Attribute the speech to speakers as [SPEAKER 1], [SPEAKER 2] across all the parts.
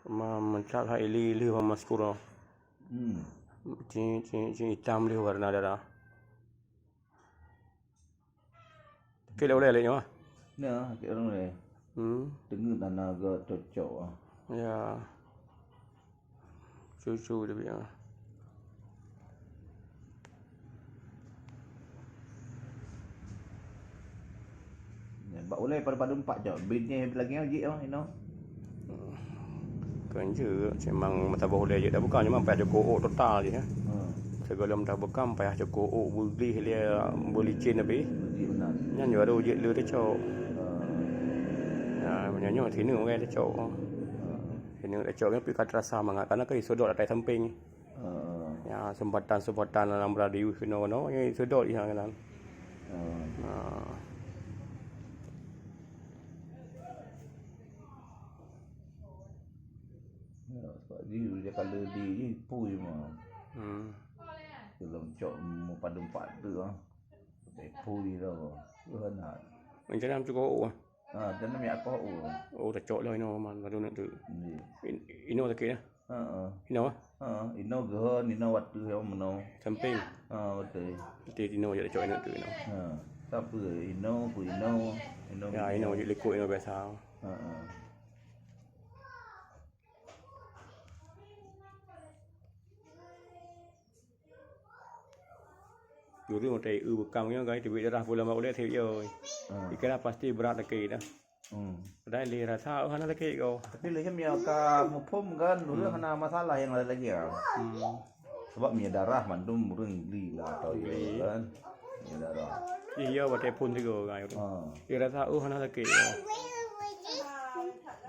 [SPEAKER 1] Mencak ili maskuro. Cing hitam dia warna darah. Kira boleh leh mah.
[SPEAKER 2] Nah, kira boleh. Dengar tenaga cocok ah.
[SPEAKER 1] Ya. Cucu dia punya.
[SPEAKER 2] Bak boleh pada 4 je. Bidnya lagi lagi ino.
[SPEAKER 1] Kan je memang mata boleh je dah bukan cuma payah joko total je. Segala dah bekam payah joko beli dia beli cin tapi.
[SPEAKER 2] Benar.
[SPEAKER 1] Nyanyo ada uji lu dia cok. Ya menyanyo sini orang dia cok. Sini dia cok tapi kat rasa mangat karena kan sodok atas samping. Ya sempatan dalam radio kena yang sodok dia kan.
[SPEAKER 2] Sebab dia kalau di pu je mah. Kalau cok mau pada 4 tu ah. Pu dia tu. Benar.
[SPEAKER 1] Macam mana cukup
[SPEAKER 2] Jangan mi aku.
[SPEAKER 1] Oh dah cok lah ino man baru nak tu. Ino tak kira.
[SPEAKER 2] Ino gehon, ino waktu yang meno.
[SPEAKER 1] Samping.
[SPEAKER 2] Betul.
[SPEAKER 1] Nanti ino je cok ino tu ino.
[SPEAKER 2] Siapa ino.
[SPEAKER 1] Ya ino je likut ino biasa. Dulu tadi bekam nya guys tibik darah pula mak boleh tibik yo. Ikira pasti berat lagi dah. Dah li rasa hana lagi kau.
[SPEAKER 2] Tapi lagi mi ka mupum kan dulu kena masalah yang ada lagi ya. Sebab mi darah mandum urang li lah atau kan. Mi darah.
[SPEAKER 1] Iya batai pun juga guys. Ikira rasa hana lagi.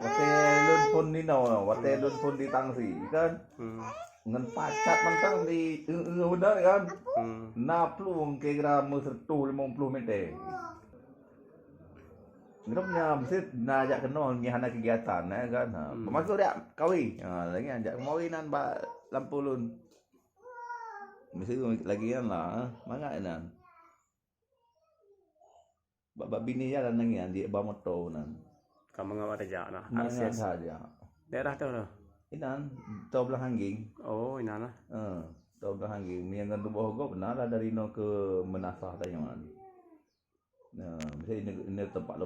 [SPEAKER 2] Batai lun pun ni no, batai lun pun di tangsi kan. Ngan pacat mentang di benar kan. 60 kira mesertu 50 meter. Grupnya mesti nak ajak kena nyahana kegiatan kan. Masuk dia kawi. Lagi ajak kawinan ba lampu lun. Mesti lagi kan lah. Mangat nan. Bab bini ya dan nang di ba motor nan.
[SPEAKER 1] Kamu ngawat aja nah.
[SPEAKER 2] Akses saja.
[SPEAKER 1] Daerah tu lah.
[SPEAKER 2] Inan tau belah hangging.
[SPEAKER 1] Oh, inan lah.
[SPEAKER 2] Tau belah hangging. Ni yang tubuh go benar dari no ke Menasah tanya man. Nah, mesti ini tempat